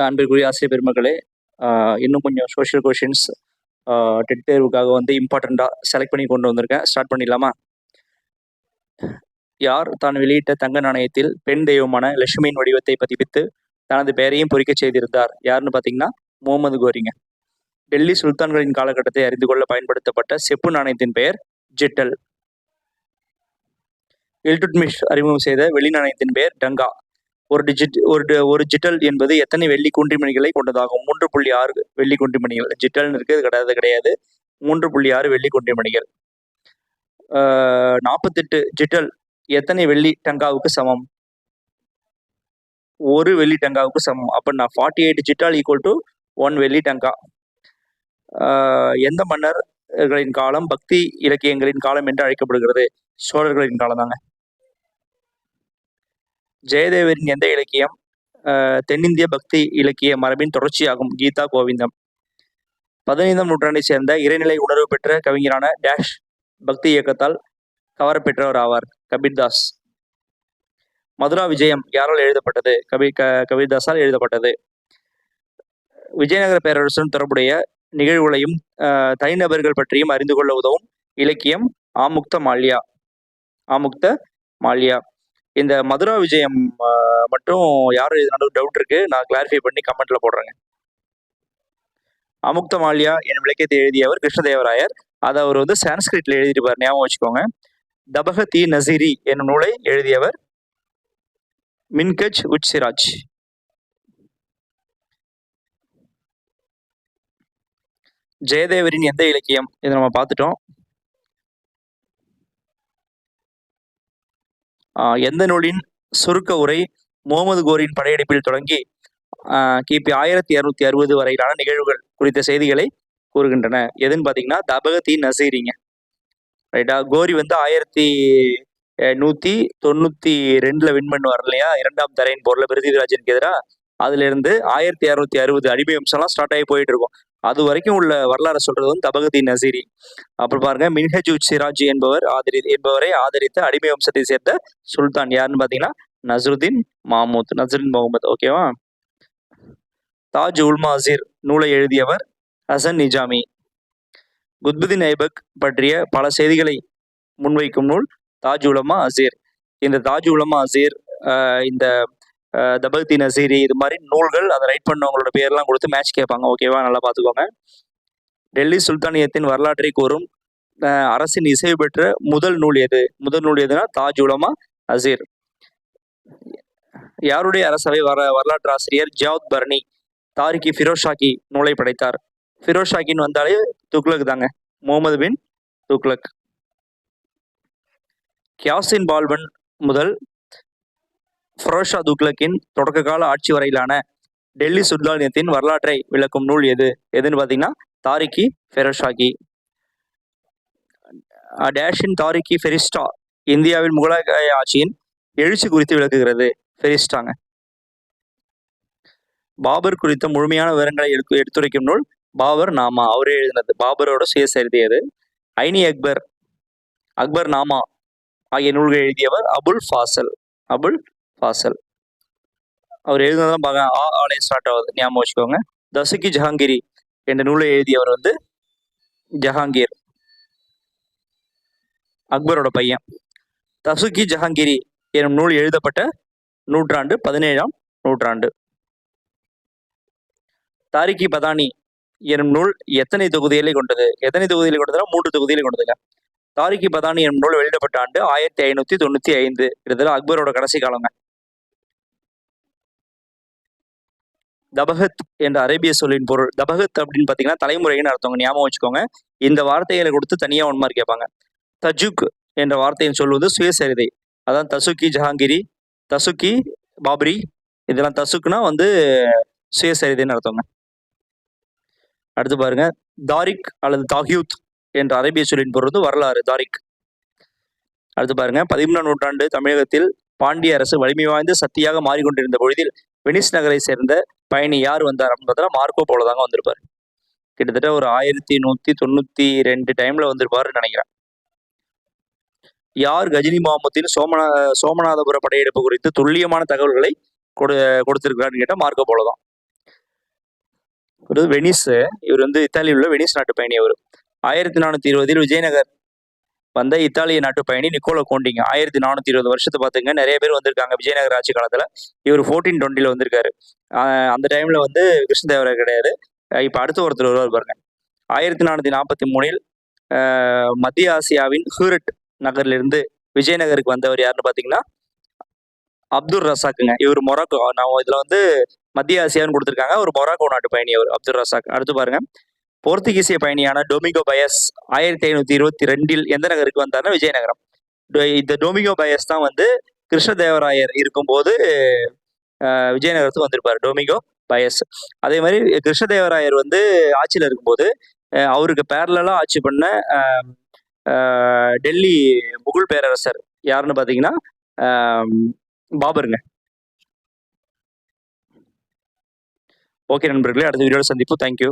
அன்பிற்குரிய ஆசிரியர் பெருமக்களே, இன்னும் கொஞ்சம் சோஷியல் கொஷின்ஸ் டெட் தேர்வுக்காக வந்து இம்பார்ட்டண்ட்டாக செலக்ட் பண்ணி கொண்டு வந்திருக்கேன். ஸ்டார்ட் பண்ணிடலாமா? யார் தான் வெளியிட்ட தங்க நாணயத்தில் பெண் தெய்வமான லட்சுமியின் வடிவத்தை பதிப்பித்து தனது பெயரையும் பொறிக்க செய்திருந்தார்? யாருன்னு பார்த்தீங்கன்னா முகமது கோரிங்க. டெல்லி சுல்தான்களின் காலகட்டத்தை அறிந்து கொள்ள பயன்படுத்தப்பட்ட செப்பு நாணயத்தின் பெயர் ஜிட்டல். இல்டுட்மிஷ் அறிமுகம் செய்த வெள்ளி நாணயத்தின் பெயர் டங்கா. ஒரு ஜிட்டல் என்பது எத்தனை வெள்ளி குன்றிமணிகளை கொண்டதாகும்? 3.6 வெள்ளி குன்றிமணிகள். ஜிட்டல்னு இருக்கு, கிடையாது. 3.6 வெள்ளி குன்றிமணிகள். 48 ஜிட்டல் எத்தனை வெள்ளி டங்காவுக்கு சமம்? 1 வெள்ளி டங்காவுக்கு சமம். அப்ப நான் 48 ஜிட்டால் ஈக்குவல் டு 1 வெள்ளி டங்கா. எந்த மன்னர்களின் காலம் பக்தி இலக்கியங்களின் காலம் என்று அழைக்கப்படுகிறது? சோழர்களின் காலம் தாங்க. ஜெயதேவரின் எந்த இலக்கியம் தென்னிந்திய பக்தி இலக்கிய மரபின் தொடர்ச்சியாகும்? கீதா கோவிந்தம். 15ஆம் நூற்றாண்டை சேர்ந்த இறைநிலை உணர்வு பெற்ற கவிஞரான டேஷ் பக்தி இயக்கத்தால் கவரப்பெற்றவர் ஆவார்? கபீர்தாஸ். மதுரா விஜயம் யாரால் எழுதப்பட்டது? கபீர்தாஸால் எழுதப்பட்டது. விஜயநகர பேரரசுடன் தொடர்புடைய நிகழ்வுகளையும் தனிநபர்கள் பற்றியும் அறிந்து கொள்ள உதவும் இலக்கியம் ஆமுக்த மால்யா. இந்த மதுரா விஜயம் மட்டும் யாரும் எழுதினாலும் டவுட் இருக்கு, நான் கிளாரிஃபை பண்ணி கமெண்ட்ல போடுறேங்க. ஆமுக்த மால்யா எனும் இலக்கியத்தை எழுதியவர் கிருஷ்ணதேவராயர். அதை அவர் வந்து சான்ஸ்கிரிட்ல எழுதியிருப்பார், ஞாபகம் வச்சுக்கோங்க. தபகத்-இ நசீரி என்னும் நூலை எழுதியவர் மின்ஹஜ் உச் சிராஜ். ஜெயதேவரின் எந்த இலக்கியம்? இதை நம்ம பார்த்துட்டோம். எந்த நூலின் சுருக்க உரை முகமது கோரின் படையெடுப்பில் தொடங்கி கிபி 1260 வரையிலான நிகழ்வுகள் குறித்த செய்திகளை கூறுகின்றன? எதுன்னு பார்த்தீங்கன்னா தபகத்-இ நசீரிங்க. ரைட்டா? கோரி வந்து 1192 வின் பண்ணுவார் இல்லையா, 2ஆம் தரையின் போர்ல பிருத்திவிராஜனுக்கு எதிராக. அதுல இருந்து 1260 அடிமை வம்சம்லாம் ஸ்டார்ட் ஆகி போயிட்டு இருக்கும். அது வரைக்கும் உள்ள வரலாறு சொல்றது வந்து தபகத்-இ நசீரி. அப்புறம் பாருங்க, மின்ஹஜ் உச் சிராஜ் என்பவரை ஆதரித்த அடிமை வம்சத்தை சேர்ந்த சுல்தான் யாருன்னு பாத்தீங்கன்னா நஸ்ருதீன் முகமது. ஓகேவா? தாஜ் உல் மாசிர் நூலை எழுதியவர் ஹசன் நிஜாமி. குத்புதீன் ஐபக் பற்றிய பல செய்திகளை முன்வைக்கும் நூல் தாஜ் உலமா அசீர். இந்த தாஜ் உலமா அசீர், இந்த தபகத்-இ நசீரி, இது மாதிரி நூல்கள் அதை ரைட் பண்ணவங்களோட பேர்லாம் கொடுத்து மேட்ச் கேட்பாங்க. ஓகேவா? நல்லா பார்த்துக்கோங்க. டெல்லி சுல்தானியத்தின் வரலாற்றை கூறும் அரசின் இசைவு பெற்ற முதல் நூல் எதுனா தாஜ் உலமா அசீர். யாருடைய அரசவை வரலாற்று ஆசிரியர் ஜியாவுத் பர்னி தாரிக்-இ ஃபிரோஷாகி நூலை படைத்தார்? ஃபிரோஷாகின்னு வந்தாலே துக்ளக் தாங்க, முகமது பின் துக்ளக். கியாசின் பால்பன் முதல் ஃபிரோஷா துக்ளக்கின் தொடக்க கால ஆட்சி வரையிலான டெல்லி சுல்தானியத்தின் வரலாற்றை விளக்கும் நூல் எதுன்னு பார்த்தீங்கன்னா தாரிக்-இ ஃபிரோஷாகி. டேஷின் தாரிக்-இ ஃபெரிஸ்டா இந்தியாவில் முகலாய ஆட்சியின் எழுச்சி குறித்து விளக்குகிறது? ஃபெரிஸ்டாங்க. பாபர் குறித்த முழுமையான விவரங்களை எடுத்துரைக்கும் நூல் பாபர் நாமா, அவரே எழுதினது. பாபரோட சுயசரிதை அது. ஐனி அக்பர் நாமா ஆகிய நூல்கள் எழுதியவர் அபுல் ஃபாசல். அவர் எழுதினதான் பார்க்க ஆலயம் ஸ்டார்ட் ஆகுது, ஞாபகம் வச்சுக்கோங்க. தசுகி ஜஹாங்கீரி என்ற நூலை எழுதியவர் வந்து ஜஹாங்கீர், அக்பரோட பையன். தசுகி ஜஹாங்கீரி எனும் நூல் எழுதப்பட்ட நூற்றாண்டு 17ஆம் நூற்றாண்டு. தாரிக்-இ பதானி எனும் நூல் எத்தனை தொகுதிகளை கொண்டது? 3 தொகுதிகளை கொண்டதுல. தாரிக்-இ பதானி எனும் நூல் வெளியிடப்பட்ட ஆண்டு 1595. இதுல அக்பரோட கடைசி காலங்க. தபகத் என்ற அரேபிய சொல்லின் பொருள். தபகத் அப்படின்னு பாத்தீங்கன்னா தலைமுறைன்னு அர்த்தவங்க, ஞாபகம் வச்சுக்கோங்க. இந்த வார்த்தைகளை கொடுத்து தனியா 1 மார்க் கேட்பாங்க. தஜுக் என்ற வார்த்தையின் சொல்வது சுயசரிதை. அதான் தசுகி ஜஹாங்கீரி, தசுகி பாபரி, இதெல்லாம் தசுக்குனா வந்து சுயசரிதைன்னு அர்த்தவங்க. அடுத்து பாருங்க, தாரிக் அல்லது தாஹியூத் என்ற அரேபிய சொல்லின் பொருள் வரலாறு, தாரிக். அடுத்து பாருங்க, 13ஆம் நூற்றாண்டு தமிழகத்தில் பாண்டிய அரசு வலிமை வாய்ந்த சக்தியாக மாறிக்கொண்டிருந்த பொழுதில் வெனிஸ் நகரை சேர்ந்த பயணி யார் வந்தார் அப்படின்னு பார்த்தா மார்க்கோ போலோ தாங்க வந்திருப்பார். கிட்டத்தட்ட ஒரு 1192 டைம்ல வந்திருப்பாருன்னு நினைக்கிறேன். யார் கஜினி முகமதின் சோமநாதபுர படையெடுப்பு குறித்து துல்லியமான தகவல்களை கொடுத்திருக்கிறான்னு கேட்டால் மார்க்கோ போலோ தான். ஒரு வெனிஸ். இவர் வந்து இத்தாலியில் உள்ள வெனிஸ் நாட்டு பயணி. அவர் 1420 விஜயநகர் வந்த இத்தாலிய நாட்டு பயணி நிக்கோலோ கோண்டிங்க. 1420 வருஷத்தை பார்த்துங்க, நிறைய பேர் வந்திருக்காங்க விஜயநகர் ஆட்சி காலத்துல. இவர் 1420 வந்திருக்காரு. அந்த டைம்ல வந்து கிருஷ்ணதேவராயர் கிடையாது. இப்ப அடுத்த ஒருத்தர் வருவார் பாருங்க. 1443 மத்திய ஆசியாவின் ஹூரட் நகர்ல இருந்து விஜயநகருக்கு வந்தவர் யாருன்னு பாத்தீங்கன்னா அப்துல் ரசாக்குங்க. இவர் மொராக்கோ. நான் இதுல வந்து மத்திய ஆசியான்னு கொடுத்துருக்காங்க. ஒரு மொராக்கோ நாட்டு பயணி அவர், அப்துல் ரசாக். அடுத்து பாருங்க, போர்த்துகீசிய பயணியான டொமிகோ பயஸ் 1522 எந்த நகருக்கு வந்தாருன்னா விஜயநகரம். இந்த டொமிகோ பயஸ் தான் வந்து கிருஷ்ணதேவராயர் இருக்கும்போது விஜயநகரத்துக்கு வந்திருப்பாரு, டொமிகோ பயஸ். அதே மாதிரி கிருஷ்ணதேவராயர் வந்து ஆட்சியில் இருக்கும்போது அவருக்கு பேரலா ஆட்சி பண்ண டெல்லி முகுல் பேரரசர் யாருன்னு பாத்தீங்கன்னா பாபருங்க. ஓகே நண்பர்களே, அடுத்த வீடியோவில் சந்திப்போம். தேங்க்யூ.